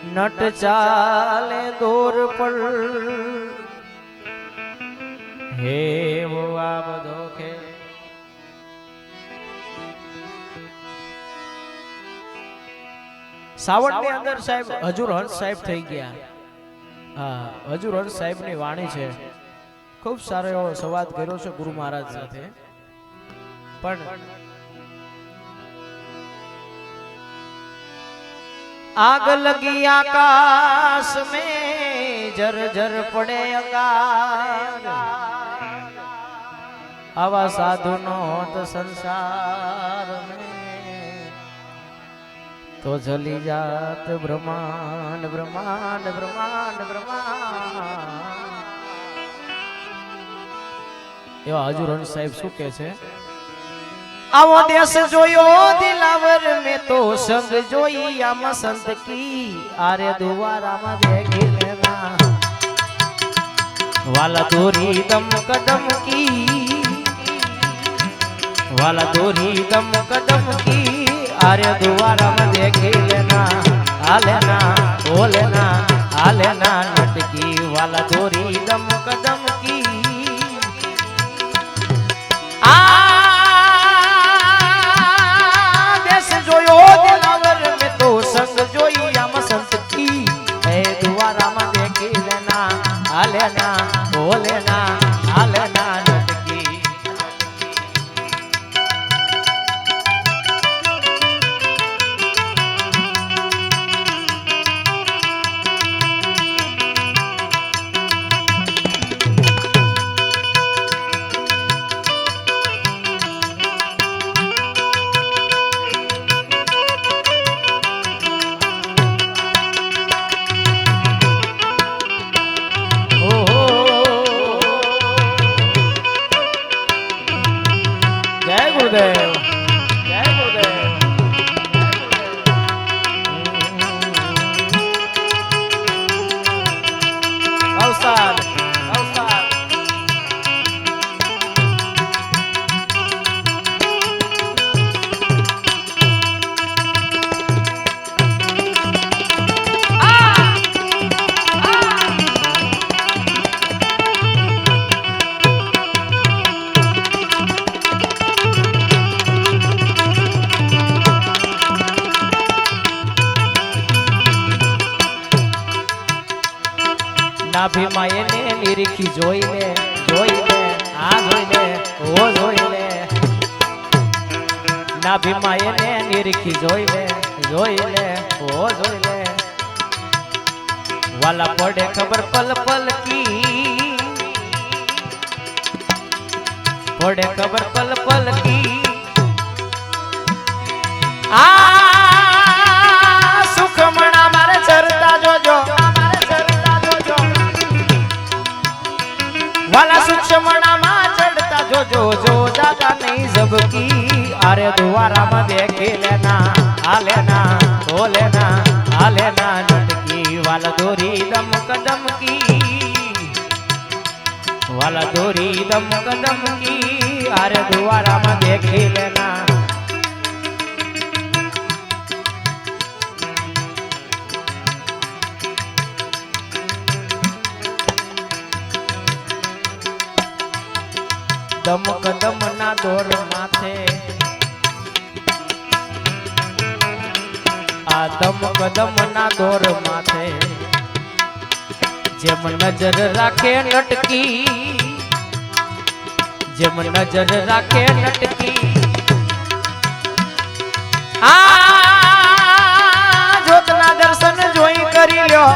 Nut ચાલે દોર પર હે વો આ બધો કે સાવણ ની અંદર સાહેબ હજુર હંસ સાહેબ થઈ ગયા. હા, હજુર હંસ સાહેબ ની વાણી છે. ખૂબ સારો એવો સંવાદ કર્યો છે ગુરુ મહારાજ સાથે. પણ आग लगी आकाश में जर जर पड़े अंगार आवा साधु नो तो संसार में तो जली जात ब्रह्मांड ब्रह्मांड ब्रह्मांड ब्रह्मांड एवा हजूर हंस साहेब શું કહે છે? आवो देश जोयो दिलावर में तो संग जोई आम संत की आरे दुआरा में देखी लेना वाला दोरी दम कदम की वाला दोरी दम कदम की आरे दुआरा में देखी लेना आ लेना ओ लेना आ लेना नटकी वाला दोरी दम कदम की आ दिलावर में तो संग जोई आम संत की है दुआरा में देखी लेना आ लेना ओ लेना आ लेना नटकी गुरुदेव जय गुरुदेव अवसाद अवसाद નાભી માયને નિરીખી જોઈ લે આ જોઈ લે ઓ જોઈ લે નાભી માયને નિરીખી જોઈ લે ઓ જોઈ લે વાલા પડે ખબર પલ પલ કી પડે ખબર પલ પલ કી આ સુખમણા મારે ચરતા જોજો वाला सूक्ष्मणा मां चढ़ता जो जो जो जाता नहीं सबकी अरे दुआरा में देखी लेना आ लेना ओ लेना आ लेना नटकी वाला दोरी दम कदम की वाला दोरी दम कदम की अरे दुआरा में देखी लेना दम कदम ना दौर माथे आ दम कदम ना दौर माथे जेम नजर राखे नटकी जेम नजर राखे नटकी आ जोतना दर्शन जोई करी ल्यो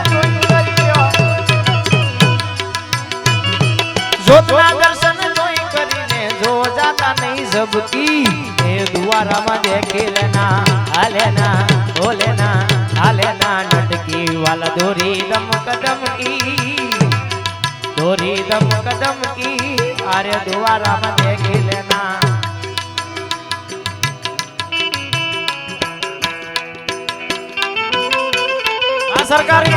जोतना दर्शन जो जाता नहीं सबकी ए दुआरा में देखी लेना आ लेना ओ लेना आ लेना नटकी वाला दोरी दम कदम की दोरी दम कदम की अरे दुआरा में देखी लेना सरकारी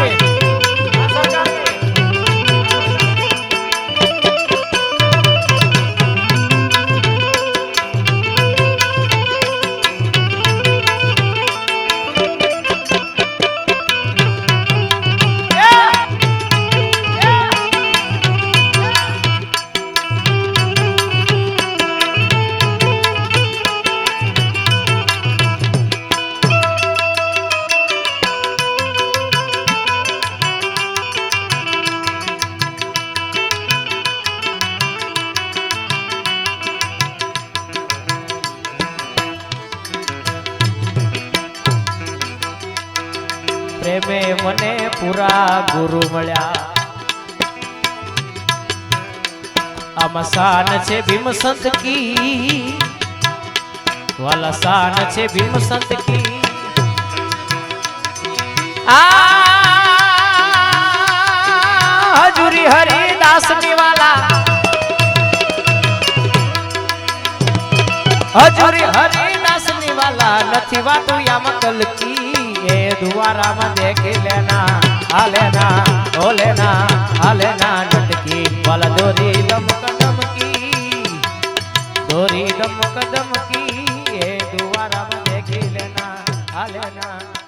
પ્રેમે મને પૂરા ગુરુ મળ્યા આમાં શાન છે ભીમ સંત કી વાલા શાન છે ભીમ સંત કી હજુરી હરિદાસ ની વાલા હજુરી હરિદાસ ની વાલા નથી વાતું યામ કલકી એ દ્વારામાં દેખી લેના હાલેના ઓલેના હાલેના નટકી વાલા દોરી દમક દમકી દોરી દમક દમકી એ દ્વારામાં દેખી લેના હાલેના